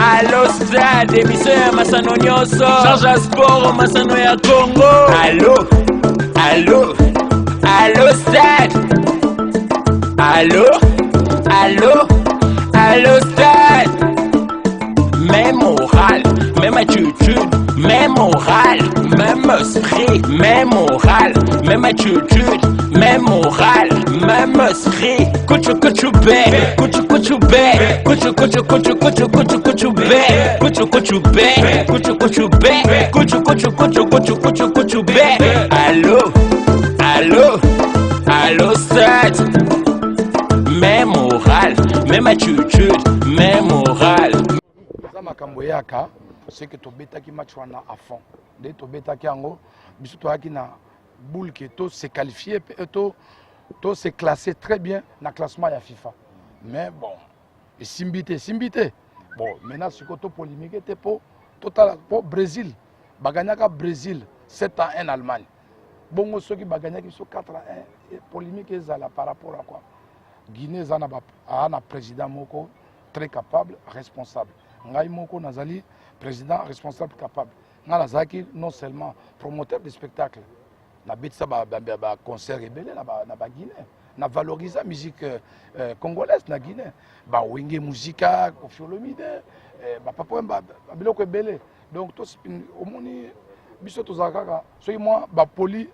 Allo stade, émission ya masano nyonso. Charge à sport, masano ya Congo. Allo, allo, allo stade. Allo, allo, allo stade. Même moral, même attitude, même moral, même esprit, même moral, même attitude, même moral, même esprit. Kuchu kuchu be, kuchu kuchu be, kuchu kuchu kuchu kuchu kuchu kuchu be, kuchu kuchu be, kuchu kuchu be, kuchu kuchu kuchu kuchu kuchu kuchu be. Allo, allo, allo stade. Même moral, même attitude, même moral. Makambo yaka c'est que to betaki match wana à fond dès to betaki yango biso to yaki na boule que to se qualifier to se classer très bien na classement ya FIFA mais bon et simbité bon maintenant ce que to polémique te pour total pour Brésil baganyaka Brésil 7-1 Allemagne bongo ceux qui baganyaki so 4-1 polémique ezala par rapport à quoi Guinée zana na président moko très capable responsable ngai moko nazali président responsable capable nga nazaki non seulement promoteur de spectacle na betisa ba concert ebele na ba Guinée na valoriser musique congolaise na Guinée ba wenge musika Kofiolomide ba papa ba biloko ebele donc to omoni biso tozaka soki moi ba poli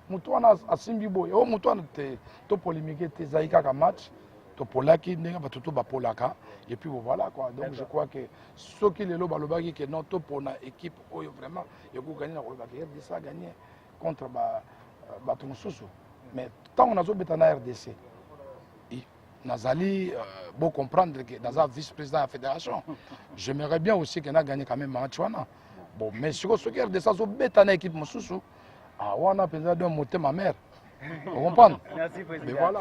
mutu wana asimbi boye o mutu wana te to polémique te zai kaka match to polaki ndenge batutu bapolaka et puis voilà quoi donc je crois que ceux qui les balobaki que non to pona équipe oyo vraiment yoko gagner na kolobaki RDC a gagné contre bato mosusu mais tant on a zobeta na RDC nazali beau comprendre que naza vice-président de la fédération j'aimerais bien aussi que na gagné quand même match wana bon mais ceux qui RDC a zobeta na équipe mosusu wana penza de monter ma mère vous comprenez mais voilà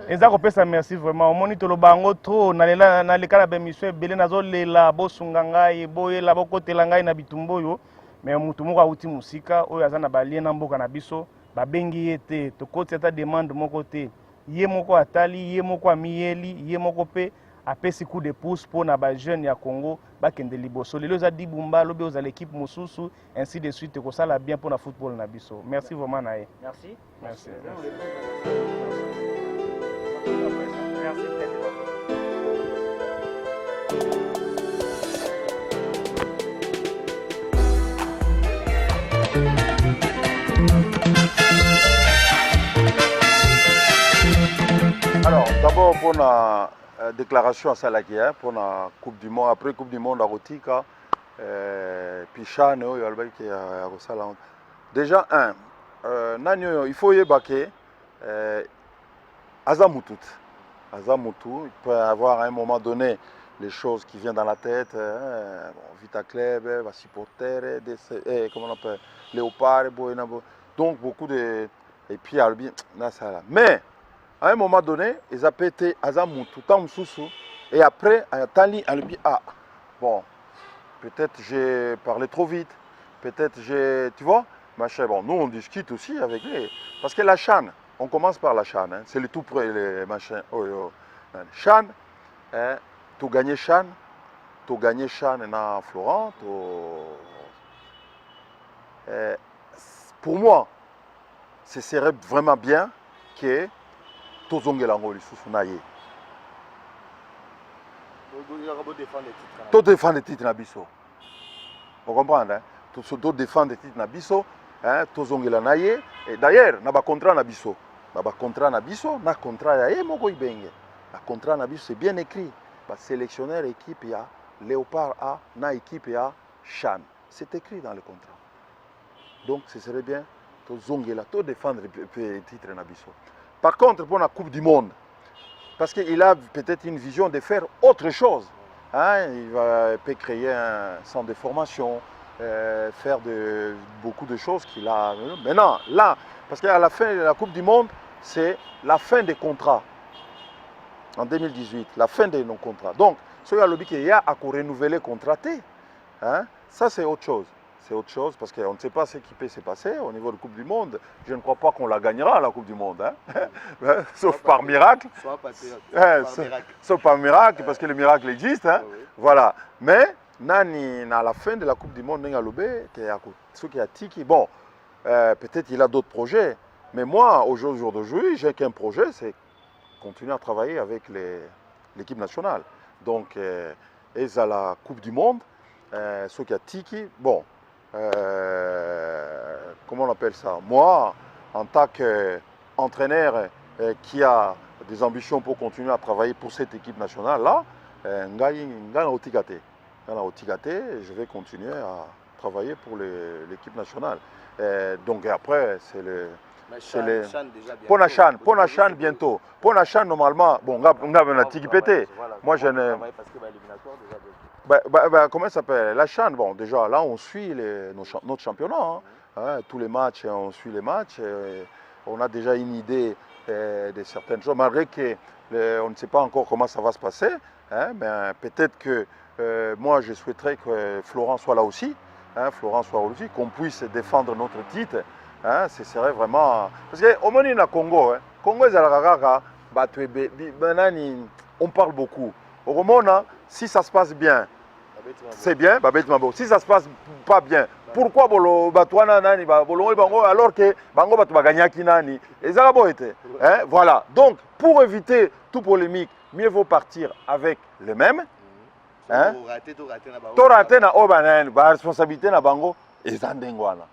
eza kopesa merci vraiment omoni toloba yango trop na lekala bemission ebele nazolela bosunga ngai boyela bokotela ngai na bitumba oyo mais mutu moko auti musika oyo aza na balie na mboka na biso babengi ye te tokoti ata demande moko te ye moko atali ye moko amiyeli ye moko mpe apesi coup de pouce mpo na bajeune ya Congo bakende liboso lelo eza dibumba lobi oza l'équipe mosusu ainsi de suite ekosala bien mpo na football na biso merci vraiment na ye merci. Merci, président. Alors, d'abord pour la déclaration à Salakia, pour la Coupe du Monde, après Coupe du Monde à Rotika, puis Chan, déjà, il faut y baquer. Azamoutout, il peut y avoir à un moment donné les choses qui viennent dans la tête, Vita Club, supporter, comment on appelle, Léopard, donc beaucoup de... Et puis, mais à un moment donné, ils ont pété Azamoutou, et après, Tali, bon, peut-être j'ai parlé trop vite, peut-être j'ai... Tu vois, machin, bon, nous on discute aussi avec les... Parce que la Chan, on commence par la Chan, hein. C'est le tout près, les machins. Chan, tu gagnes Chan dans Florent. Pour moi, ce serait vraiment bien que tu zongelango les sous-naïe. Tu défends les titres Nabiso. Vous comprenez, hein? Tu défends les titres Nabiso. Tu zongelango. Et d'ailleurs, on a un contrat Nabiso. Ba contrat na biso na contrat ya moko ibenge na contrat na biso c'est bien écrit ba sélectionneur équipe ya Léopard A na équipe ya Chan c'est écrit dans le contrat donc ce serait bien to zongela to défendre le titre na biso par contre pour la Coupe du Monde parce qu'il a peut-être une vision de faire autre chose hein? Peut créer un centre de formation faire beaucoup de choses qu'il a maintenant là parce qu'à la fin de la Coupe du Monde c'est la fin des contrats en 2018, la fin de nos contrats. Donc, ce qu'il y a à renouveler le contrat, hein, ça c'est autre chose. c'est autre chose, parce qu'on ne sait pas ce qui peut se passer au niveau de la Coupe du Monde. Je ne crois pas qu'on la gagnera, la Coupe du Monde, hein. Sauf par miracle. Sauf par miracle, parce que le miracle existe. Hein. Voilà. Mais, à la fin de la Coupe du Monde, ce qui a tiki, bon, peut-être il a d'autres projets, mais moi, au jour d'aujourd'hui, j'ai qu'un projet, c'est continuer à travailler avec l'équipe nationale. Donc, et à la Coupe du Monde, ce qui a tiki, bon, comment on appelle ça? Moi, en tant qu'entraîneur qui a des ambitions pour continuer à travailler pour cette équipe nationale-là, je vais continuer à travailler pour l'équipe nationale. Donc après, c'est le... Pour la Chan bientôt. Pour la Chan, normalement, bon, on a un tiki pété. Moi, je ne... comment ça s'appelle? La Chan, bon, déjà, là, on suit notre championnat. Hein. Tous les matchs, on suit les matchs. On a déjà une idée de certaines choses, malgré qu'on ne sait pas encore comment ça va se passer. Hein, mais peut-être que moi, je souhaiterais que Florent soit là aussi. Hein, qu'on puisse défendre notre titre. Hein, ce serait vraiment... Parce qu'au moins, il y a Congo. Hein. Congo, on parle beaucoup. Au Romona, si ça se passe bien, c'est bien. Si ça se passe pas bien, pourquoi alors que Bango va gagner Kinani? Voilà. Donc, pour éviter toute polémique, mieux vaut partir avec les mêmes. Hein? Raté na Obanen, la responsabilité na Bango et Zandengwana.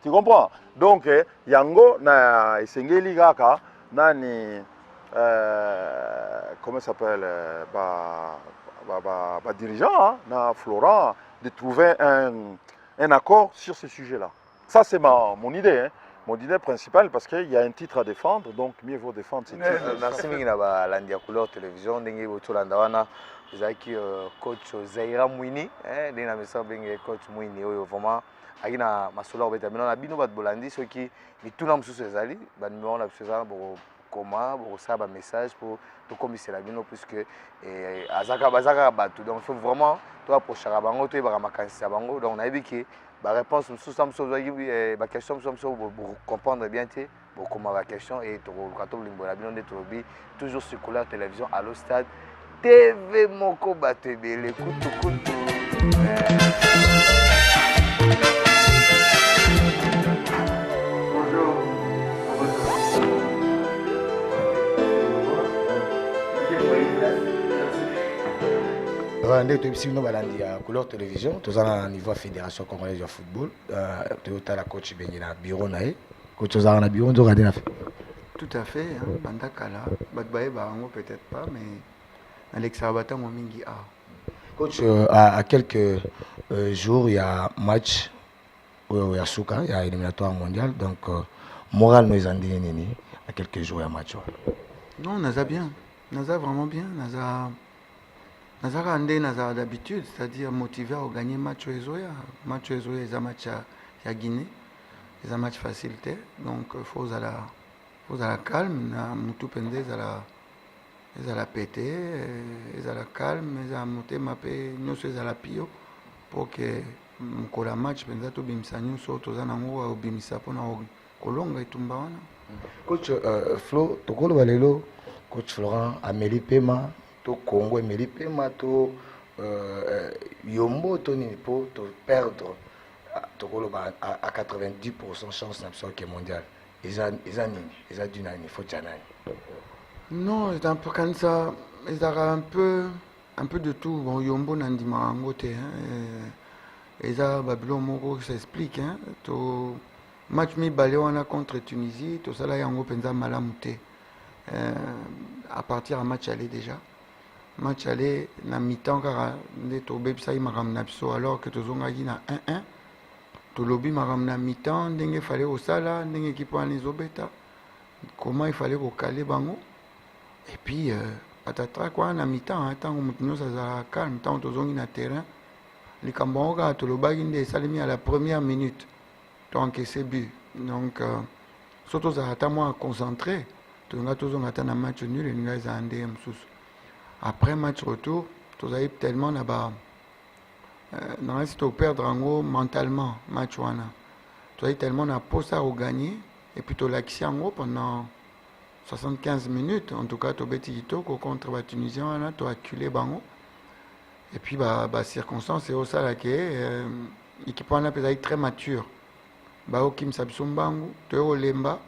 Tu comprends? Donc, Yango na Esengeli Gaka, nani, comment ça s'appelle, dirigeant, hein, na Florent, de trouver un accord sur ce sujet-là. Ça, c'est mon idée, hein. Mon idée principale, parce qu'il y a un titre à défendre, donc mieux vaut défendre ce titre. Merci beaucoup, Landia Couleur Télévision, Dengue Botolandawana, coach Zaira Mouini, coach Mouini, vraiment. Agina masolo obeta bino na bino bat bolandi soki mituna mususu ezali ba numéro na biso pour comment pour ça ba message pour to komisela bino puisque azaka batu donc il faut vraiment to approcher bango to ba makanisi bango donc na yebiki ba réponse mususu ba question mususu pour comprendre bien té pour comment ba question et to kato limbola bino de tobi toujours sur Couleur Télévision Allo Stade TV moko batebele kutu Nous avons Couleur Télévision, nous avons un niveau Fédération Congolaise de Football, nous avons la coach Benina Bureau, coach nous avons un bureau, nous avons tout à fait, Bandakala, peut-être pas, mais Alex Abata Momingi a. Coach, à quelques jours, il y a un match au Yasuka, il y a un éliminatoire mondial, donc moral nous en dit à quelques jours, il y a un match. Non, nous avons bien, nous avons vraiment bien, nous avons d'habitude, c'est-à-dire motivé à gagner match au Ezoya. Match au Ezoya, c'est un match à Guinée, c'est un match facilité, donc il faut la calme, Moutou Pende, ils la péter, ils la calme, ils monter mapé, nous sommes à la pio pour que le match Pende tout bimisa nous sortons à nango au bimisa pour na kolonga itumba wana. Coach Flo, tokolo balelo, coach Florent, Amélie Pema. To Congo et Pema to Yombo Tony pour perdre à 90% chance d'absorber qui est mondial. Ils ont du nani, faut non, c'est un peu comme ça, ils ont un peu de tout. Bon, Yombo Nandima Ngote, ils ont Babylon Moko qui s'explique. Hein. To match mi Baléwana contre Tunisie, tout ça là Yango Penza Malamute. À partir d'un match aller déjà. Match aller na mi-temps car ne tobe ça il m'a ramené alors que tozongaki na 1-1 to lobby m'a ramené mi-temps ndenge fallait au sala ndenge équipe en les obeta comment il fallait recaler bango et puis patatra quoi na mi-temps tant que mutino ça calme tant tozongi na terrain les cambonga to lobaki ndé salimi à la première minute to encaissé but donc surtout ça attend moi concentré to nga tozonga ta na match nul et nga za ndé msusu. Après match retour, tu as tellement là-bas dans si tu perdre en gros mentalement match wana. Tu as tellement na poste à gagner et puis tu l'as en gros pendant 75 minutes. En tout cas, tu as bêti kitoko contre la Tunisie wana, tu as acculé bango. Et puis circonstance c'est au ça là que l'équipe wana peut être très mature. Ba okim sabsumbangu, tu es au lemba.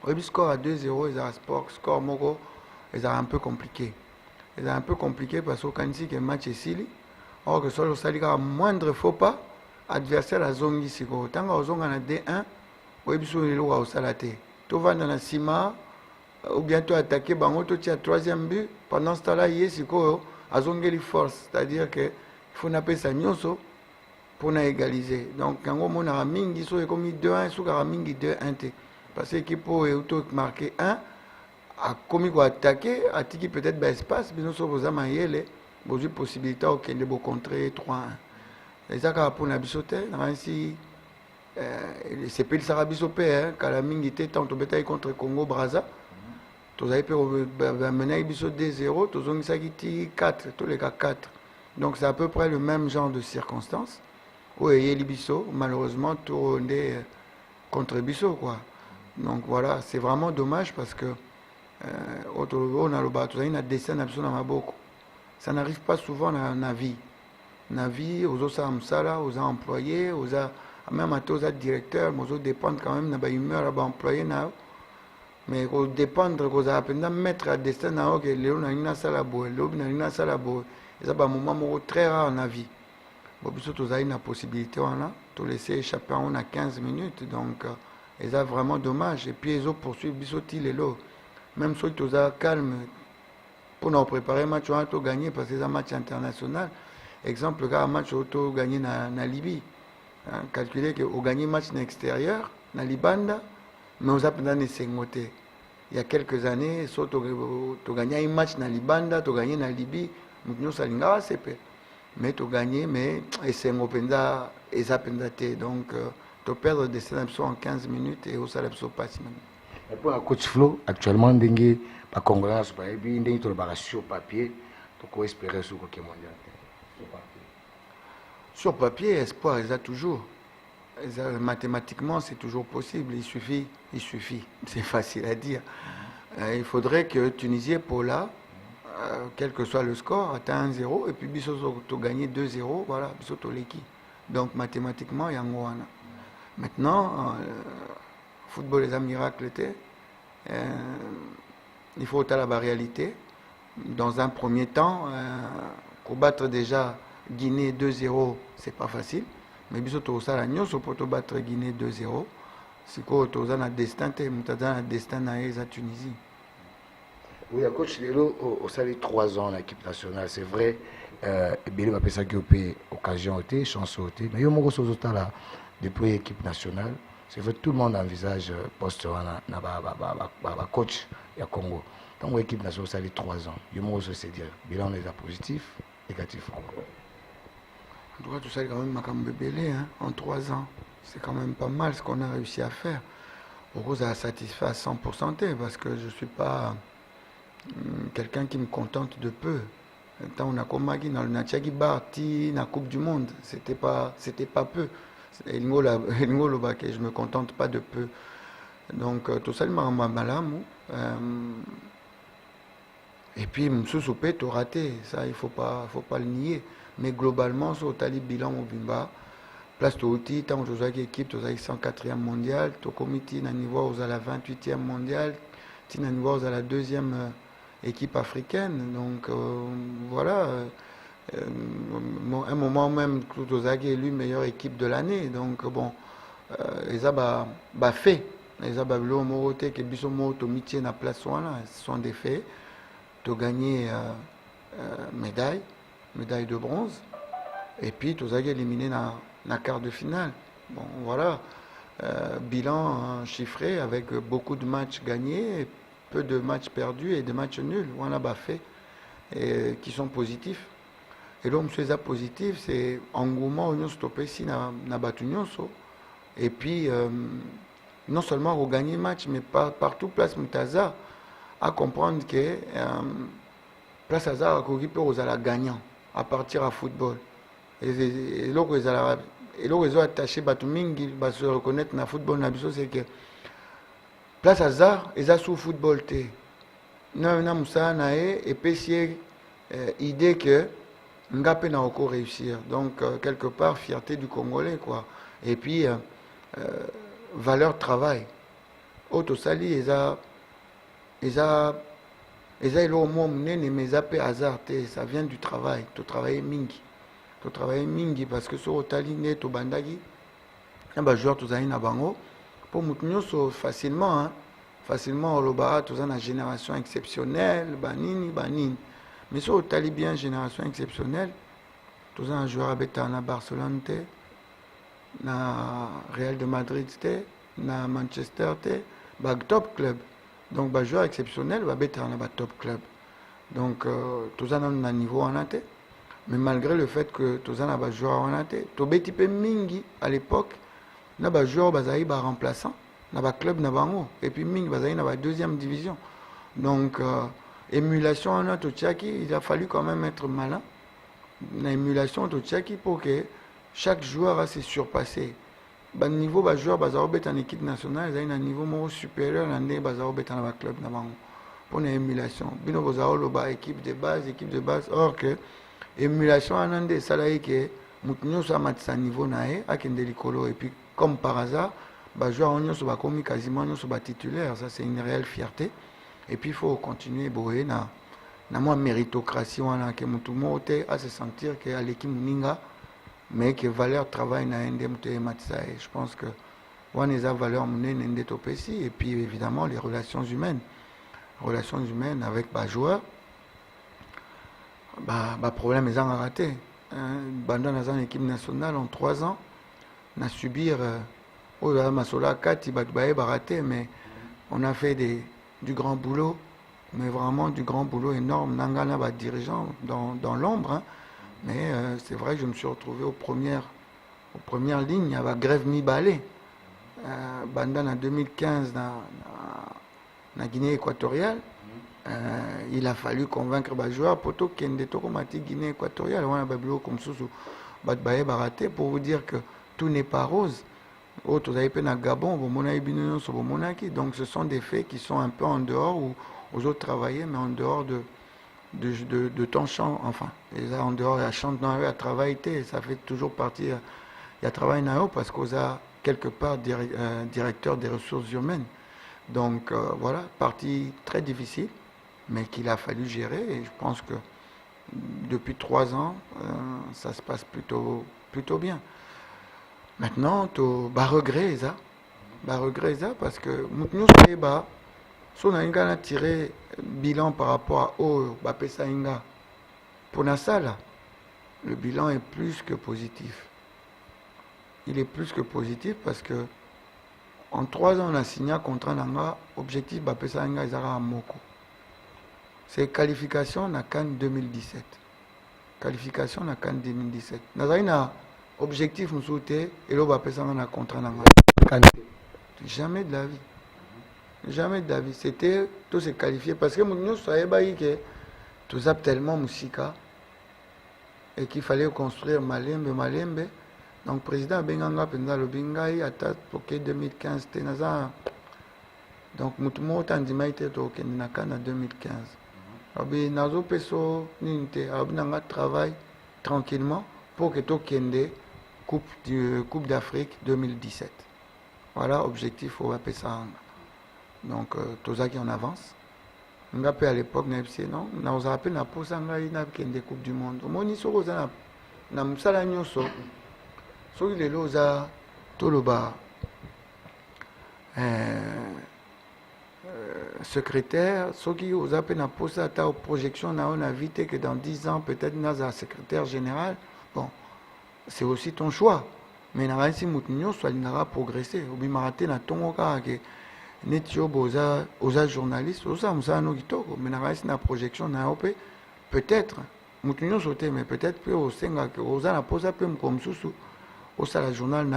Le score à 2-0, ils ont un score moko, ils ont un peu compliqué. Ils ont un peu compliqué parce que quand il y a un match ici, or que soit le moindre faux pas, adversaire a zongi siko. Tant qu'on zonga na D1, ou biso le loa au salate. Tu vas dans la cima, ou bientôt attaquer, bango tu tiens troisième but. Pendant ce temps-là, il y a siko a zongi les forces, c'est-à-dire que il faut n'appeler ça nyoso pour égaliser. Donc quand on a mingi, so est comme 2-1, so a mingi 2-1. Parce que l'équipe est marqué 1, a commis quoi attaquer, a tiki peut-être l'espace, mais nous sommes aux amayele, vous avez possibilité de contrer 3-1. Et ça, pour la bisote, ainsi, c'est pas le Sarabisopé, quand la mingi était tant de bataille contre Congo Brazza, tous avez pu mener bisot 2-0, tous ont eu 4, tous les cas 4. Donc c'est à peu près le même genre de circonstances. Oui, les bisot, malheureusement, tourné contre Bissot, quoi. Donc voilà, c'est vraiment dommage parce que on a le bateau, on a des dessin absolument beaucoup. Ça n'arrive pas souvent dans la vie. Dans la vie, aux autres aux employés, même à tous les directeurs, aux autres dépendent quand même de l'humeur à employés. Mais aux dépendre, aux apprendre mettre à destin, que Léon a une salle à boire, l'autre a une salle à boire. C'est un moment très rare dans la vie. Bon, vous avez une possibilité, on a, de laisser échapper on a 15 minutes. Donc, et c'est vraiment dommage. Et puis, ils ont poursuivi Bissoti les lots. Même si ils sont calmes pour nous préparer un match, on a gagné parce que c'est un match international. Exemple, un match on a gagné en Libye. Calculer qu'on a gagné un match en extérieur, en Libanda, mais on a pendant les 5 mois. Il y a quelques années, on a gagné un match en Libanda, on a gagné en Libye, nous avons gagné. Mais tu as gagné, mais c'est un open et ça donc tu perds des sélections en 15 minutes et au salaire pas si même. Pour le coach Flo, actuellement, les Congolais sont pas bien, ils sont sur papier, donc espérer sur le mondial. Sur papier, espoir, ils ont toujours. Mathématiquement, c'est toujours possible. Il suffit. C'est facile à dire. Il faudrait que Tunisie pour là. Quel que soit le score, atteint 1-0, et puis Bissot tu gagné 2-0, voilà, Bissot l'équipe. Donc mathématiquement, il y a un Moana. Maintenant, football est un miracle, il faut avoir la réalité. Dans un premier temps, pour battre déjà Guinée 2-0, c'est pas facile, mais Bissot tu as la nuance pour battre Guinée 2-0. C'est quoi, tu as un destin, tu as un destin à la Tunisie. Oui, le coach Lelo, au salut 3 ans à l'équipe nationale, c'est vrai. Billy m'a pensé qu'il y a occasion, chance, mais il y a un là depuis l'équipe nationale. C'est vrai, tout le monde envisage poste de coach à Congo. Donc l'équipe nationale, ça fait 3 ans. Il y a un c'est dire, bilan est positif, négatif. En tout cas, tout ça est quand même Makambe Belé, en 3 ans. C'est quand même pas mal ce qu'on a réussi à faire. Rose a satisfait à 100% parce que je ne suis pas quelqu'un qui me contente de peu. Quand on a commencé dans le Natchagi Barti, dans la Coupe du Monde, c'était pas peu. Je ne me contente pas de peu. Donc, tout ça, il m'a malam. Et puis, Msousoupé, tu as raté. Ça, il ne faut pas le nier. Mais globalement, sur le bilan au Bimba, place de outil, tant que tu as équipe, tu as 104e mondial, tu as comité à niveau où à la 28e mondial, tu as niveau à la 2e équipe africaine. Donc voilà, un moment même, Klutozag est élu meilleure équipe de l'année. Donc bon, ils ont fait. Ils ont moroté que Bissomo, tu as na place là, ce sont des faits. Tu as gagné médaille de bronze. Et puis tu as éliminé dans la quart de finale. Bon, voilà. Bilan chiffré avec beaucoup de matchs gagnés, peu de matchs perdus et de matchs nuls. On a fait et qui sont positifs. Et là, monsieur les positifs, c'est engouement on stoppé ici na Batunyonso. Et puis non seulement on gagne le match, mais partout place Mutaza à comprendre que place Hazard a occupé aux gagnants à partir à football. Et là, ils ont attaché Batumingi, se reconnaître dans le football, c'est que place hasard, ils ont sous football. Nous avons et puis c'est idée que Ngapé n'a encore réussir. Donc, quelque part, fierté du Congolais, quoi. Et puis, valeur travail. Auto Sali, ils ont au moins mais hasard, ça vient du travail. Tu travailles mingi. Tu travailles mingi parce que sur Otali, tu bandagi. Il y a des joueurs qui sont bango. Pour nous, facilement, facilement, au Lobara, tu as une génération exceptionnelle, banini. Mais sur Otali, bien, génération exceptionnelle, tu as un joueur à Barcelone, na Real de Madrid, na Manchester, top club. Donc, un joueur exceptionnel va être un top club. Donc, tu as un niveau en athée. Mais malgré le fait que tu as un joueur en athée, tu as un mingi à l'époque, tu as un joueur remplaçant, tu as un club, et puis mingi, tu as une deuxième division. Donc, émulation en athée, il a fallu quand même être malin. L'émulation en athée pour que chaque joueur a ses surpassés. Au niveau des joueurs, en équipe nationale, ils ont un niveau supérieur à un club. Pour l'émulation. Vous avez équipe de base. Or que l'émulation, ça a que nous sommes à un niveau et puis, comme par hasard, les joueurs sont quasiment titulaires. Ça, c'est une réelle fierté. Et puis, il faut continuer à avoir une méritocratie à se sentir qu'à l'équipe Ninga, mais que valeur travail na ndemte matsae. Je pense que on a valeur monnaie topesi et puis évidemment les relations humaines avec les joueurs. Problème ils ont raté. Pendant dans équipe nationale en 3 ans, on a subi masola 4 raté, mais on a fait du grand boulot, mais vraiment du grand boulot énorme. Nangana va dirigeant dans l'ombre. Mais c'est vrai que je me suis retrouvé aux premières lignes. Il y avait grève mi-balé. En 2015, dans la Guinée équatoriale, il a fallu convaincre les joueurs pour que la Guinée équatoriale, on a comme baraté pour vous dire que tout n'est pas rose. Autres avez à Gabon, donc ce sont des faits qui sont un peu en dehors où aux autres travailler, mais en dehors de ton champ, enfin, et là, en dehors, il y a champ dans à travailler, ça fait toujours partie, il y a travail dans parce qu'on a quelque part directeur des ressources humaines. Donc, voilà, partie très difficile, mais qu'il a fallu gérer, et je pense que depuis 3 ans, ça se passe plutôt bien. Maintenant, tu regret ça, parce que nous si on a tiré bilan par rapport à Bapesa Inga, pour Nassala, le bilan est plus que positif. Il est plus que positif parce que en 3 ans, on a signé un contrat Nanga, objectif Bapesa Inga Izara à Moko. C'est qualification na CAN 2017. Qualification na CAN 2017. Nazarina objectif nous souhaiter et là Bapesa Inga contrat Nanga. Jamais de la vie. Jamais de la vie. C'était tout se qualifier parce que nous savons que tout a tellement musika et qu'il fallait construire Malembe. Donc le président Benganga Penza Lobingai a pour 2015 Tenaza. Donc nous été en 2015. Abi nazo peso ninte abnanga travail tranquillement pour que to kende Coupe d'Afrique 2017. Voilà objectif au Bapesa. Donc, tous ceux qui en avance. On a à l'époque, non, on a appelé la pause des Coupes du Monde. On a dit que nous avons fait secrétaire, ceux qui ont appelé la pause à ta projection, on a évité que dans 10 ans, peut-être, nous avons un secrétaire général. Bon, c'est aussi ton choix. Mais nous avons progressé. Nous avons fait aux journalistes, mais la projection peut-être, mais peut-être aux la pose comme sous au journal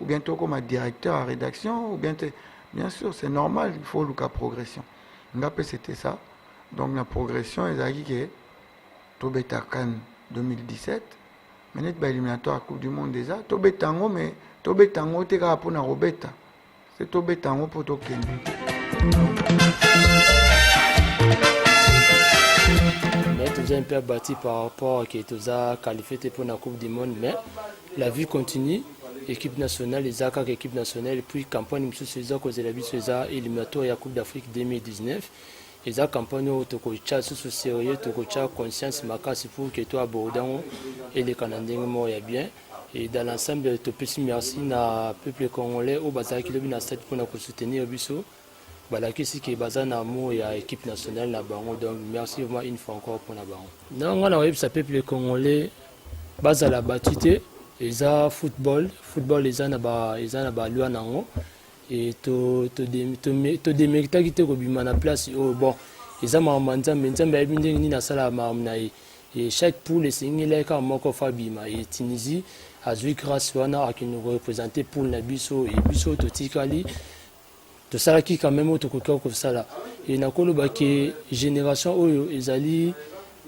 ou bientôt comme directeur à rédaction, ou bien sûr, c'est normal, il faut la progression. C'était ça. Donc la progression est que Tobeta Cannes 2017, mais net ba éliminatoire Coupe du Monde déjà tobetango mais tobetango te ka pona robeta c'est tobetango pour tokende. Nous un peu abattu par rapport à qui nous a qualifié pour la Coupe du Monde, mais la vie continue. Équipe nationale, les ACAC, équipe nationale, et puis campagne M. César, cause de la vie César, éliminatoire à la Coupe d'Afrique 2019. Et la campagne où tu as sous sérieux, tu as conscience, c'est pour que tu abordons et les Canadiens morts bien. Et dans l'ensemble, tu peux merci au peuple congolais, au bazar qui l'a stade pour nous soutenir au Bissau. Voilà, qui est basé dans l'amour et l'équipe nationale là-bas. Donc, merci vraiment une fois encore pour là-bas. Non, on a vu ce peuple congolais basé à la battue. Ils ont football, ils ont ba loi nango. Et to démériter qui te robima na place. Bon, ils ont manza mais ni na sala mamna et chaque poule est signalé comme moko fabima et Tunisie a joué grâce à qui nous représenter pour la biso et biso totikali. De ça qui quand même au comme ça là et na koloba que génération oyo ezali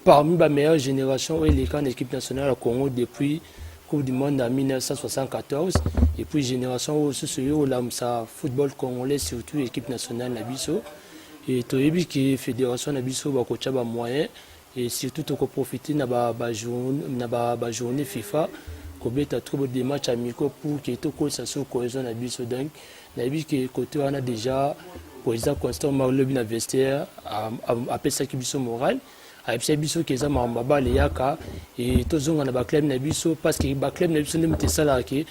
parmi la meilleure génération où les camps d'équipe nationale au Congo depuis Coupe du Monde en 1974 et puis génération où ce là ça football congolais surtout équipe nationale na biso et toyebi que fédération na biso ba ko tchaba moyen et surtout to ko profiter na ba journée FIFA ko beta trop des matchs amicaux pour que to ko ça so cohésion na biso donc na bi que côté on a déjà président Constant Marlobi na vestiaire a pesa ki biso moral a pesa biso ke za mamba le yaka et tozonga na ba club na biso parce que ba club na biso ne mte sala ke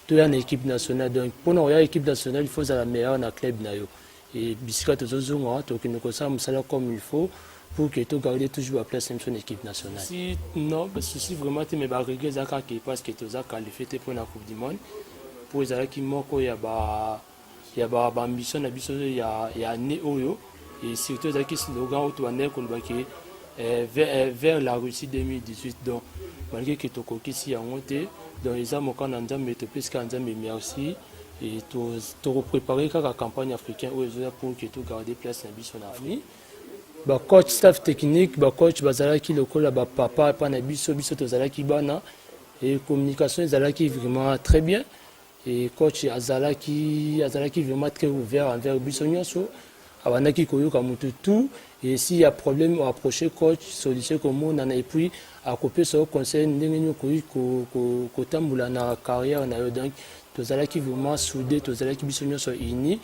to ya na équipe nationale donc pour na ya équipe nationale il faut ça la meilleure na club na yo et bisika tozonga to kino ko sa musala comme il faut pour que tu gardes toujours la place en équipe nationale. Si non, si vraiment tu me bats parce que tu as qualifié pour la Coupe du Monde pour les qui manquent il y a ambition il y a né oyo et surtout les qui slogan où tu as né vers la Russie 2018 donc malgré que tu coquille si en monté donc ils ont mon en mais tu peux mais merci et tu préparer la campagne africaine pour que tu gardes place en biso na famille. Ba coach staff technique ba coach bazalaki lokola ba papa pa na biso tozalaki bana et communication ezalaki vraiment très bien et coach azalaki vraiment très ouvert envers biso nyonso abandaki koyoka mutu tout et s'il y a problème on approcher coach solution comme on et puis à couper ce conseil ndenge nyoko ko tambula na carrière na yo donc tozalaki vraiment soudé tozalaki biso nyonso uni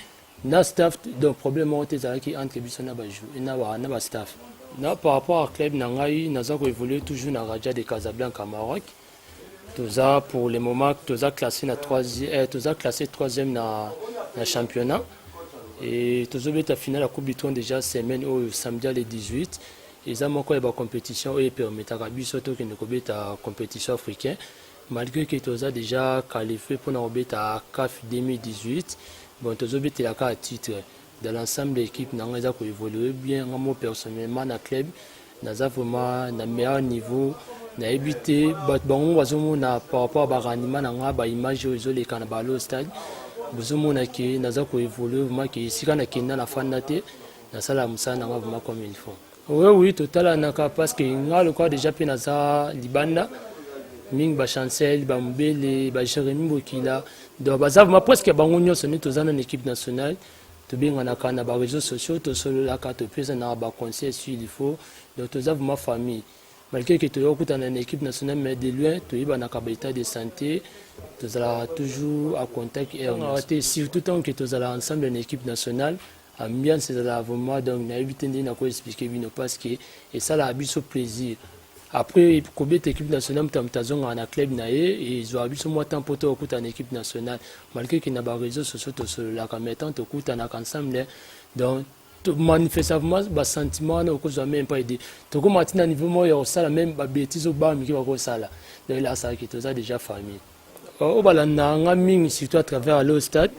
na staff donc problème qui entre bisona baju et na staff na par rapport à club nangai naza ko évoluer toujours na Raja de Casablanca Maroc toza pour le moment toza classé na 3e na championnat et tozo beta finale la coupe du Trône déjà semaine au samedi le 18 et ça moko ba compétition et permettra biso to que ne kobeta compétition africain malgré que toza déjà qualifié pour na beta CAF 2018. Bon, tous les autres à titre dans l'ensemble de l'équipe, nous avons évolué bien. Moi personnellement, dans le club, nous avons vraiment un meilleur niveau. Nous avons évité, par rapport à l'animation, nous avons l'image de l'Écanabalo au stade. Nous avons évolué vraiment. Si nous avons la fin de la tête, nous avons vraiment comme il faut. Oui, totalement, parce que nous avons déjà fait la Libanda. Ming ba Chancel ba Mbele ba Jérémy Bokila donc bazava presque bango nyonso ni tozana na équipe nationale to benga na kana ba réseaux sociaux to solo la carte pesa na ba conseil sur il faut donc tozava ma famille malgré que to yokuta na équipe nationale mais de loin to iba na état de santé tozala toujours à contact et surtout tant que tozala ensemble na équipe nationale ambiance c'est vraiment donc na éviter na ko expliquer bino parce que et ça la abiso plaisir. Après, combien d'équipes nationales ont un club et ils ont habitué moi tant pour en équipe nationale malgré qu'il n'y a pas de réseaux sociaux la caméra te coûte en ensemble donc manifestement le sentiment ne cause même pas aider donc comme à niveau moi il y a ça la même bêtise au bas mais qui va quoi ça là donc là ça qui est déjà famille au balana ming surtout à travers le stade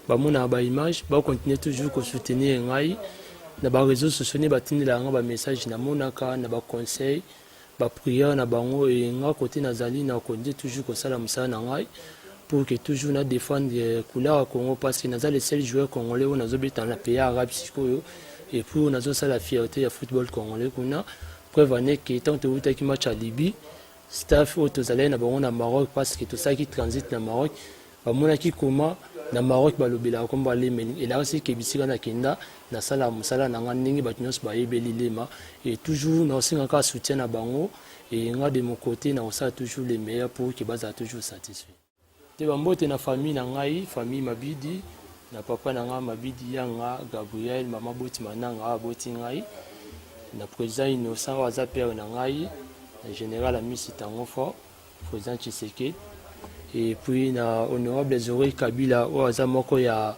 bah mon a image bah continuer toujours que soutenir ngai na ba réseaux sociaux ne batini la nga ba message na monaka na ba conseil ba prière na bango et nga côté nazali na konde toujours ko sala musala na ngai pour que toujours na défendre couleur Congo parce que nazali le seul joueur congolais on azobeta na pays arabe sikoyo et puis on azo sala la fierté ya football congolais kuna preuve ane que tant que match à Libye staff oyo tozalaki na bango na Maroc parce que tosalaki transit na Maroc bamonaki koma na Maroc balobelaka kombo Lema elaka seke bisika na kenda nasala mosala na nga ndenge bato nyonso bayebeli Lema et toujours naosengaka soutien na bango et nga de mon côté naosala toujours le meilleur pour que bazala toujours satisfait te bambote na famille na ngai famille Mabidi na papa na nga Mabidi yanga Gabriel mama boti mananga boti ngai na président Innocent waza père na ngai na général Amisi Tangofo président Tshisekedi et puis na honorable Zori Kabila waza moko ya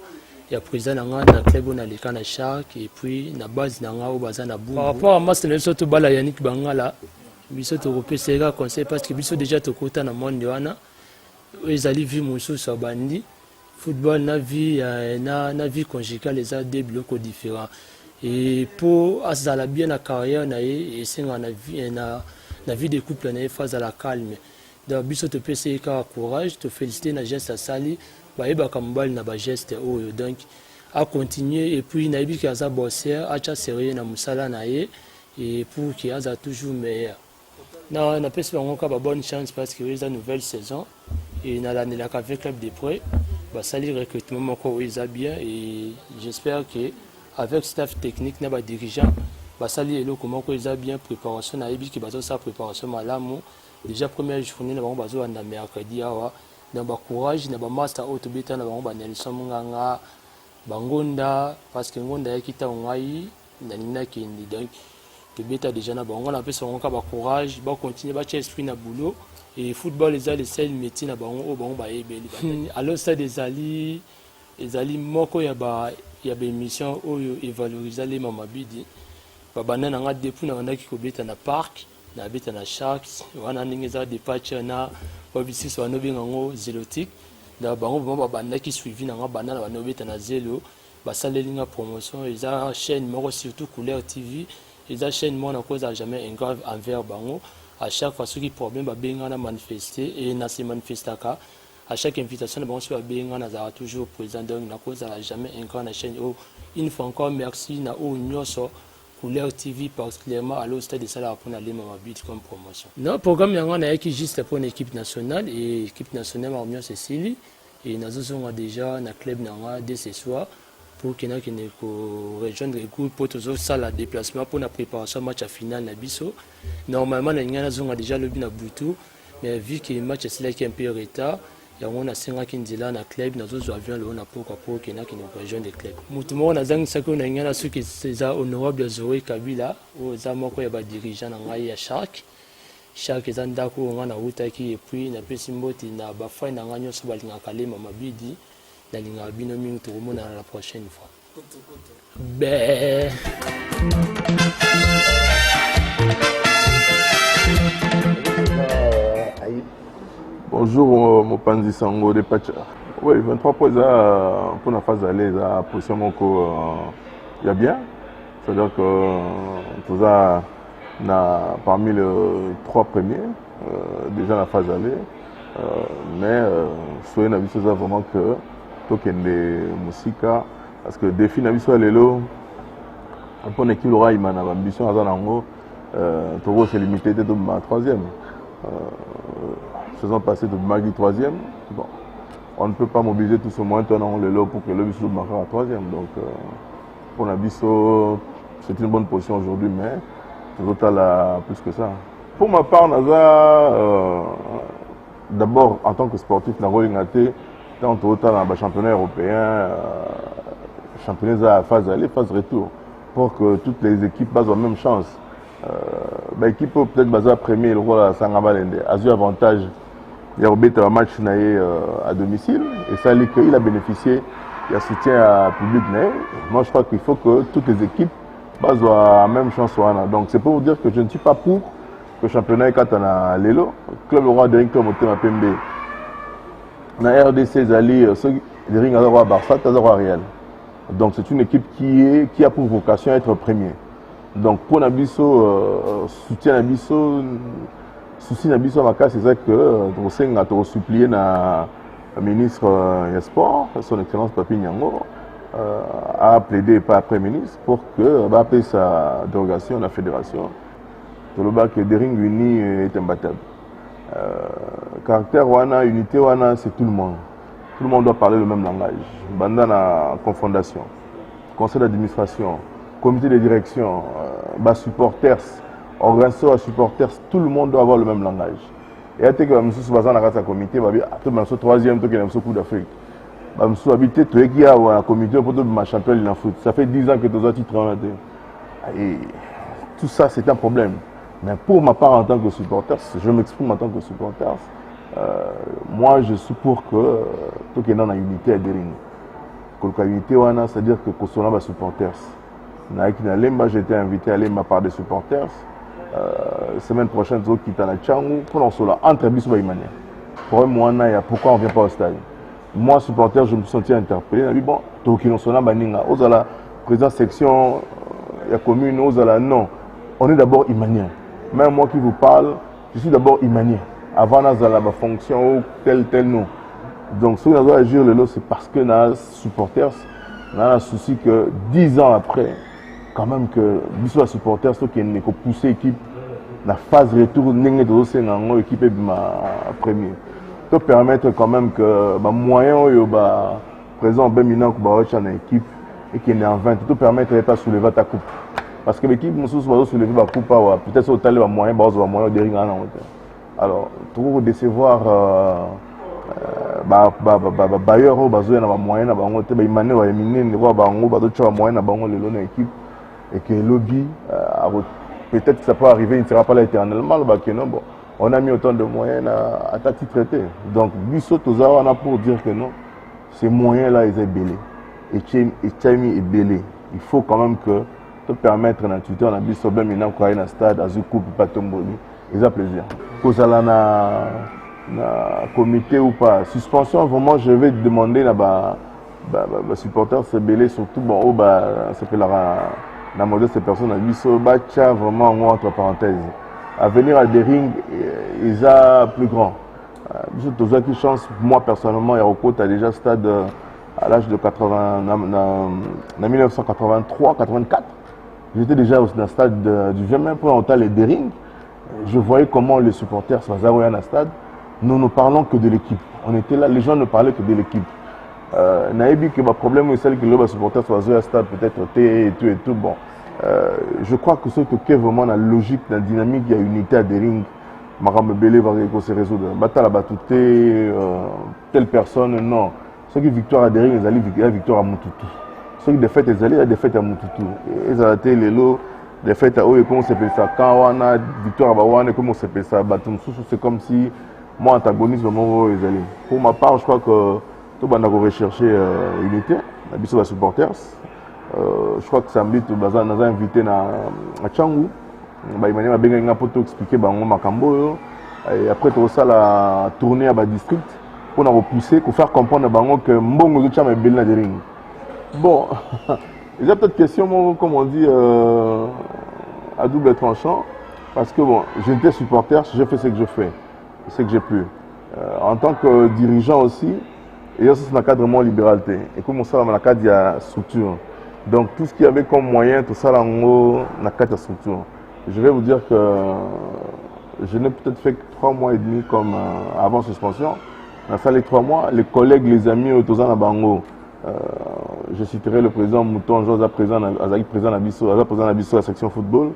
président na nga na club na leka na Shark et puis na base na nga o baza na Bumbu par rapport à Master Nelson to bala Yannick Bangala biso to repesera conseil parce que biso déjà to kota na monde wana ezali vie mosusu bandi football na vie conjugale les a deux blocs différents et pour azala bien la carrière na et senga na vie de couple na phase à la calme donc biso te pese ka courage te féliciter na geste sali ba eba kambal na ba geste oyo donc à continuer et puis na ibi ka za bosser acha sérieux na musala na et pour qu'il aza toujours meilleur na pese bango ka ba bonne chance parce que c'est une nouvelle saison et na l'année la avec club de près bah sali recrutement moko eza bien et j'espère que avec staff technique na ba dirigeant bah sali eloko moko eza bien préparation na ibi ki bazo sa préparation malamu déjà première journée na bango bazo na mercredi awa na ba courage na ba master auto beta na bango ba Nelson Munganga bangonda parce que ngonda yakita ngai na nina kindi donc to beta déjà na bango na pesa bango ka ba courage ba continuer ba esprit na boulot et football les le seul métier na bango o bango ba ebeli alors ça des ali moko ya ba émission oyo et valoriser les Mabidi ba banana nga depuis na ndaki ko beta na parc na beta na Sharks wana ndenge za departure na ba bisiso wana benga ngo Zelotic na bango ba bandaki suivi na nga banana wana beta na Zelo ba salelinga promotion eza chaîne moko surtout Couleur TV eza chaîne mo na cause jamais un grave envers bango à chaque fois qui problème ba benga na manifester et na se manifestaka à chaque invitation bon sur benga na za toujours présent donc na cause jamais un grand na chaîne une fois encore merci na o nyoso Couleur TV particulièrement à l'au stade de Sala pour aller Mabidi comme promotion. Non, programme yango na qui juste pour une équipe nationale et équipe nationale en mieux Cécile et nous avons déjà na club nanga dès ce soir pour qu'il y ait rejoindre le groupe pour toujours ça la déplacement pour la préparation match à finale na biso. Normalement nous avons déjà le but na Boutou mais vu que le match est là qui est un peu en retard on a 5 ans qui sont là dans le club, nous avons avions le on a pour qu'il y ait qui nous rejoignent le club. Mutumo on a zang sako na ngana ceux qui c'est honorable Zori Kabila au zamoko ya ba dirigeant na ngai ya Shark ezandako on a utaki et puis na pesimboti na ba fa na nganyo so balinga kalema Mabidi na linga bino mingi to mona la prochaine fois. Bonjour, Mopanzi Sango de Pacha. Oui, 23 points pour la phase aller, la position il y a bien. C'est-à-dire que tout ça, parmi les 3 premiers, déjà la phase aller. Mais soyez n'a vu ça vraiment que token de musique parce que défi n'a vu ça les lots. Pour une équipe l'aura il a ambition à Zanango. Togo c'est limité de ma 3e. Faisant passer de Magui 3e, bon, on ne peut pas mobiliser tout ce moins temps le lot pour que le Bissau marque à 3e. Donc pour la Bissau, c'est une bonne position aujourd'hui, mais tout total plus que ça. Pour ma part, d'abord en tant que sportif, dans le total dans le championnat européen, championnat à phase aller, phase retour, pour que toutes les équipes basent la même chance. L'équipe peut-être basée premier, le rôle à Sangabalende a eu avantage. Il y a un match à domicile et ça il a bénéficié, il a soutien à public. Moi je crois qu'il faut que toutes les équipes basent la même chance. Donc c'est pour vous dire que je ne suis pas pour que le championnat est à l'élo. Le club roi de Ring Club à PMB. Dans la RDC, les Ring à Barça, à Real. Donc c'est une équipe qui a pour vocation à être premier. Donc pour Nabiso, soutien Nabiso, souci Nabiso Maka, c'est ça que on a supplié le ministre des Sports, son excellence Papi Nyango, a plaidé par Premier ministre pour que va appeler sa dérogation à la fédération. Tout le bas que des rings unis est imbattable. Caractère wana, unité wana, c'est tout le monde. Tout le monde doit parler le même langage. Bandana confondation, conseil d'administration, comité de direction, supporters, organisation supporters, tout le monde doit avoir le même langage. Et à tel que M. Soubazan a un comité, tout le monde troisième, tout le monde Coupe d'Afrique. M. Habité, tout le monde a un comité pour tout le monde champion de foot. Ça fait 10 ans que tu as titre. Et tout ça, c'est un problème. Mais pour ma part, en tant que supporter, je m'exprime en tant que supporter, moi je suis pour que tout le monde ait une unité à Dering. Que l'unité, c'est-à-dire que nous sommes supporters. J'étais invité à aller par des supporters. Semaine prochaine, je vais quitter Tchangou pour nous cela entre Bissou et Imania. Pour moi, pourquoi on ne vient pas au stade? Moi, supporter, je me suis senti interpellé. Je me suis dit, bon, tout le monde est là, président section, la commune, non. On est d'abord Imanien. Même moi qui vous parle, je suis d'abord Imanien. Avant la fonction, tel nom. Donc, si on doit agir le lot, c'est parce que nos supporters, on a un souci que 10 ans après, quand même que Bissou supporters, ceux qui ont poussé l'équipe, la phase retour, l'équipe est première. Ça permettre quand même que les moyens présents en Béminan, une équipe et qui est en 20, tout permettre de soulever ta coupe. Parce que l'équipe va soulever la coupe, peut-être au tal les moyens, de rien. Alors, pour décevoir bailleurs au besoin na moyen na bango te ba imane wa emine wa bango ba d'autres moyen na bango le long équipe et que lobby peut-être que ça peut arriver, il ne sera pas là éternellement le non bon on a mis autant de moyens à tati traité donc biso toza wana pour dire que non ces moyens là ils sont belés et Tchami est belé il faut quand même que te permettre na tuteur na biso ben maintenant quoi na stade azu coupe pas tomboli ils ont plaisir kozala na comité ou pas suspension vraiment je vais demander là-bas supporters c'est belé surtout bon au ça fait la modeste personne à biso bacha vraiment entre parenthèses à venir à des rings ils a plus grand biso toza qui chance moi personnellement Yaroko a déjà stade à l'âge de 80 en 1983 84 j'étais déjà au stade du jamais pour entendre les des rings je voyais comment les supporters sont à un stade. Nous parlons que de l'équipe. On était là, les gens ne parlaient que de l'équipe. Naïbi que le problème est celle que les supporters soient à un stade peut-être et tout. Bon, je crois que ce qui est vraiment la logique, la dynamique, il y a unité à des rings. Maram Belé va se résoudre. Bata la batouté, telle personne, non. Ceux qui victoire à des rings, ils allaient victoire à Moutoutou. Ceux qui défaite, ils allaient à défaite à Moutoutou. Ils ont été les lots. Les fêtes à Oye, comment on s'appelle ça? Quand on a victoire à Bawane, comment on s'appelle ça? C'est comme si moi, antagoniste, pour ma part, je crois que tout le monde a recherché unité, la biso de supporters. Je crois que Sambi, nous avons invité à Tchangou. Il m'a bien expliqué Makambo. Et après, tout ça, la tournée à district pour nous repousser, pour faire comprendre que Mbongo Tcham est bien dans les rings. Bon. Il y a peut-être question, comme on dit, à double tranchant, parce que bon, j'étais supporter, j'ai fait ce que je fais, ce que j'ai pu. En tant que dirigeant aussi, et aussi c'est dans le cadre de mon libéralité. Et comme ça, dans le cadre de la structure. Donc tout ce qu'il y avait comme moyen, tout ça, dans le cadre de la structure. Je vais vous dire que je n'ai peut-être fait que 3 mois et demi comme avant suspension. Dans ça, les 3 mois, les collègues, les amis, tout ça, dans Bango. Je citerai le président Mouton, Josa, président de la section football,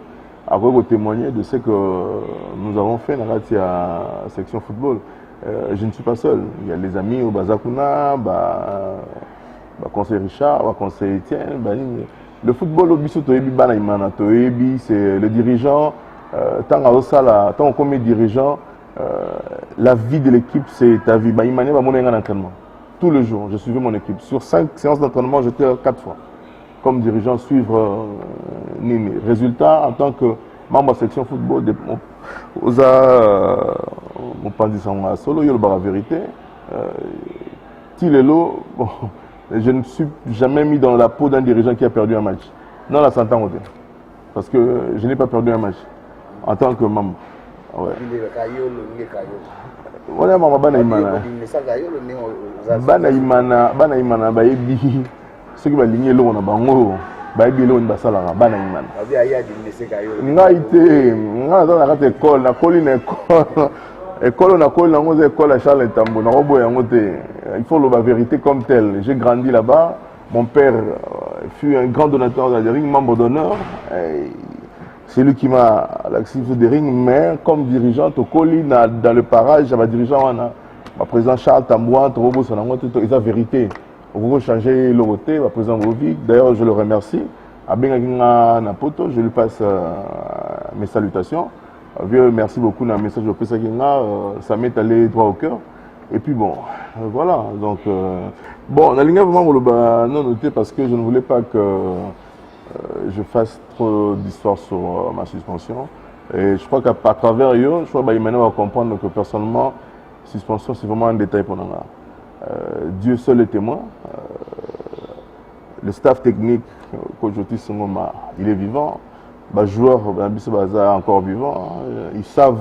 à vous témoigner de ce que nous avons fait dans la section football. Je ne suis pas seul. Il y a les amis au Bazakuna, conseil Richard, conseil Etienne. Le football au Bissou, c'est le dirigeant. Tant qu'on commet dirigeant, la vie de l'équipe, c'est ta vie. Il m'a un entraînement. Tous les jours, je suivais mon équipe. Sur 5 séances d'entraînement, j'étais 4 fois. Comme dirigeant, suivre Nini. Résultat, en tant que membre de la section football, mon pandisson à solo, il y a la vérité. Tilelo, bon, je ne suis jamais mis dans la peau d'un dirigeant qui a perdu un match. Non, la s'entend au parce que je n'ai pas perdu un match en tant que membre. Ouais. Voilà, maman, bana imana bayebi ceux qui va ligner l'eau na bango bayebi l'eau basala bana imana ngai te ngai dans la école na koli na école École, on a école à Charles Tambo. Il faut la vérité comme telle. J'ai grandi là-bas. Mon père fut un grand donateur de ring, membre d'honneur. C'est lui qui m'a l'activité des rings, mais comme dirigeant, dans le parage, j'avais dirigeant, le président Charles Tamboua, c'est la vérité. On va changer le côté, le président Rovic. D'ailleurs, je le remercie. Je lui passe mes salutations. Merci beaucoup dans le message de Pesakina, ça m'est allé droit au cœur. Et puis bon, voilà. Donc, bon, on a vraiment non noté parce que je ne voulais pas que je fasse trop d'histoires sur ma suspension. Et je crois qu'à travers eux, je crois que maintenant on va comprendre que personnellement, suspension c'est vraiment un détail pour nous. Dieu seul est témoin. Le staff technique, qu'aujourd'hui il est vivant. Les joueurs encore vivants. Ils savent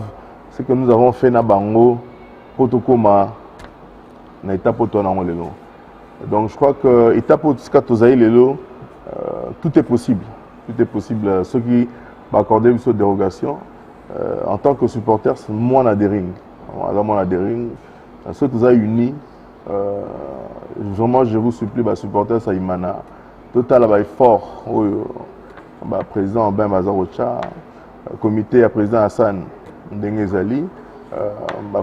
ce que nous avons fait na bango protokoma na étape lelo. Donc je crois que étape lelo tout est possible. Tout est possible. Ceux qui m'accordaient une dérogation en tant que supporter, c'est moi na des rings. Moi des rings. Ceux qui sont unis, vraiment je vous supplie, supporter ça imana. Total effort. Président Ben Mazarocha, comité à président Hassan Ndengezali,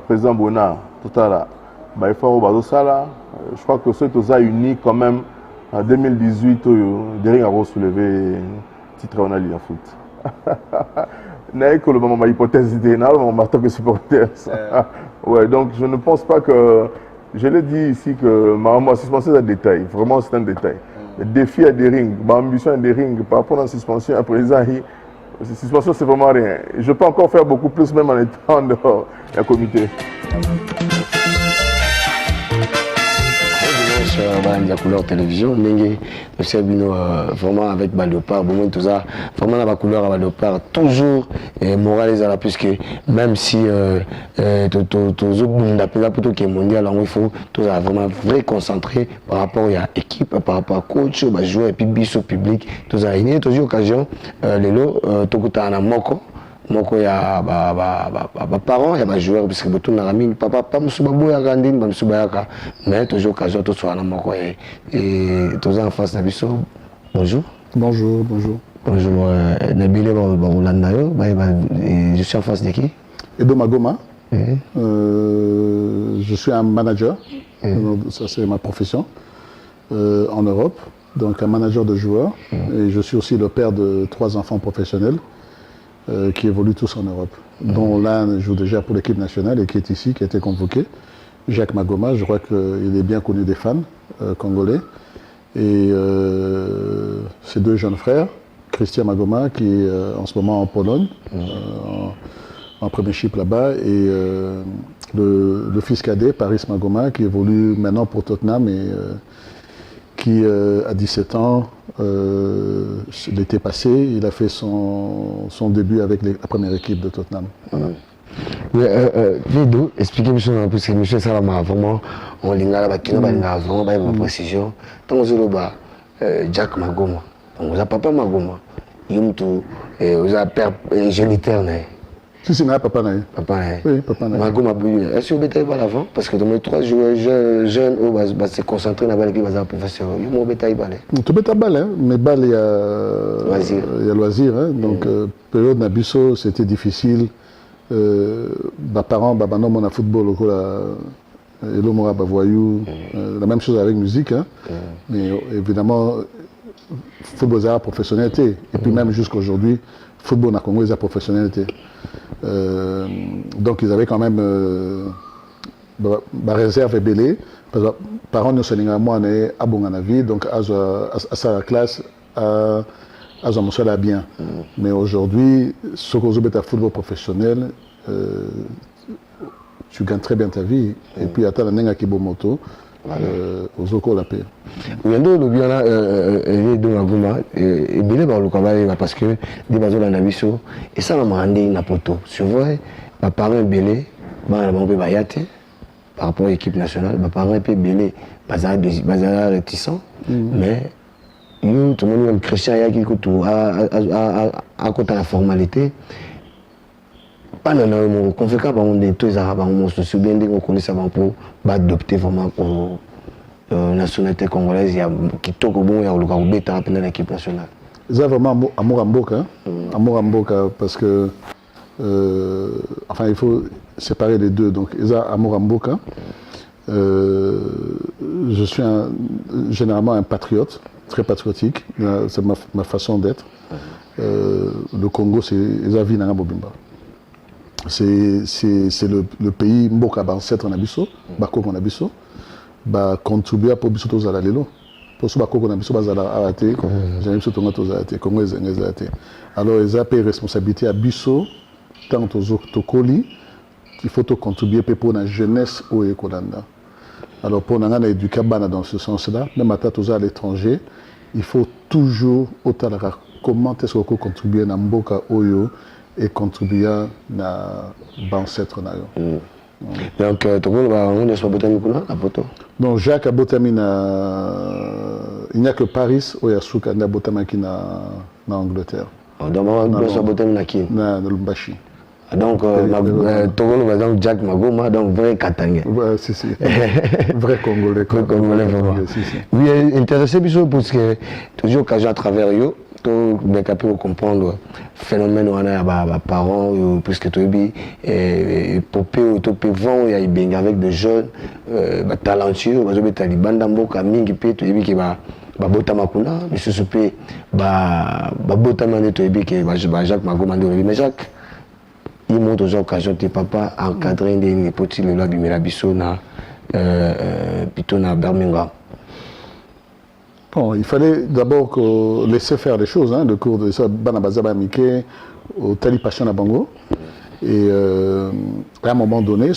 président Bona, total effort au Bazosala. Je crois que ceux qui sont unis quand même en 2018, Dering a soulevé le titre en Ligue en foot. N'est que le moment ma hypothèse idéale, en tant que supporter. Ouais, donc je ne pense pas que. Je l'ai dit ici que ma suspension c'est un détail, vraiment c'est un détail. Le défi à des rings, ma ambition à des rings par rapport à la suspension à présent, la suspension c'est vraiment rien. Je peux encore faire beaucoup plus même en étant dehors du comité. La couleur télévision, vraiment avec Léopard, vraiment la couleur à Léopard, toujours moral là, puisque même si tout mondial, il faut vraiment vrai concentré par rapport à l'équipe, par rapport à coach, joueur et puis biso public, tout ça. Il y a toujours occasion, les lots, tout à moko. Moko ya parents ya joueurs parce que tout na ramine papa musubabu ya gandine ba musubaka mais toujours occasion tout soit na moko et toujours en face na biso. Bonjour. Bonjour. Nabile Rolanda yo je suis en face de qui? Edo Magoma. Je suis un manager. Ça c'est ma profession en Europe. Donc un manager de joueurs et je suis aussi le père de 3 enfants professionnels. Qui évoluent tous en Europe, dont l'un joue déjà pour l'équipe nationale et qui est ici, qui a été convoqué. Jacques Magoma, je crois qu'il est bien connu des fans congolais. Et ses 2 jeunes frères, Christian Magoma, qui est en ce moment en Pologne, en premiership là-bas, et le fils cadet, Paris Magoma, qui évolue maintenant pour Tottenham et qui, à 17 ans, l'été passé, il a fait son début avec la première équipe de Tottenham. Voilà. Vido, expliquez-moi parce que monsieur Salama, vraiment, on l'a vraiment ma précision. Tant que Jack Magoma, on a papa Magoma, il a père géniteur. Si, c'est papa Naï. Oui, papa Naï. Magoma, est-ce que vous êtes à l'avant? Parce que dans les 3 joueurs jeunes, on va se concentrer dans l'équipe de professeur. Il y a bétail balai. Tout bétail balai, mais balai, il y a loisir. Donc, période Nabiso, c'était difficile. Mes parents, non, mon football, Elo Mora Bavoyou, la même chose avec musique. Mais évidemment, football, c'est la professionnalité. Et puis même jusqu'à aujourd'hui, football, Congo, c'est la professionnalité. Donc ils avaient quand même ma réserve est belée parce que parents nous sont moi né à Bonganavi donc à sa classe à mon bien mais aujourd'hui ce que vous êtes football professionnel tu gagnes très bien ta vie et puis attends la nenga qui bon moto aux oko la paix. Oui, le bien là, de Magoma, et bien par le travail parce que des bases dans la biso et ça m'a rendu na poto. C'est vrai, ma parent belé, ma maman bayate par rapport à l'équipe nationale, ma parent est belé, bazar réticent, mais nous tout le monde Christian y a qui tout à côté de la formalité. pas dans conséquent par on tous les arabes on se souvient de qu'on connaît ça pour adopter vraiment pour nationalité congolaise il y a qui toque bon il y a le Gabeta pendant l'équipe nationale. C'est vraiment amour à Mboka, amour à Mboka parce que enfin il faut séparer les deux donc ils ont amour à Mboka. Je suis généralement un patriote, très patriotique, c'est ma façon d'être. Le Congo, c'est Ezavi Nanga Bobimba. C'est le pays Mboka, ancêtre en Abisso, Bako en Abisso, va contribuer pour Bisso Tozala Lelo. Pour ce Bako en Abisso, Bazala Arate, j'ai Bisso Tonga Tozalate, Congo Ezalate. Alors, ils ont pris responsabilité à Bisso, tant Tokoli, qu'il faut contribuer pour la jeunesse au Ekolanda. Alors, pour nous éduquer dans ce sens-là, même à l'étranger, il faut toujours autant comment est-ce qu'on peut contribuer à Mboka Oyo et contribuer à l'ancêtre. Donc, tu as donc, Jacques a Botami, il n'y a que Paris où il y a Souka, il y a Botami qui en Angleterre. Donc, il y a Botami qui na Lumbashi. Donc, Togo, par exemple, Jack Magoma, donc vrai Katangais. Ouais, si. Vrai Congolais. Congolais, vraiment. Oui, intéressé, parce que toujours occasion à travers eux, tout bien capable de comprendre le phénomène où on a parents, puisque tu es popé, tu peux vendre, il y a bien avec des jeunes, talentueux, parce que tu as des bandes d'amboka, mingi, tu es qui va. Botama kuna, monsieur Soupé, Botama, tu es qui va Jacques Magoma, mais Jacques. Il montre aux occasions de papa encadrer des petits le labi melabiso na plutôt na Birmingham. Bon, il fallait d'abord laisser faire les choses, hein, le cours de ça, Banabazaba Mike, au Tali Passion à Bango. Et à un moment donné,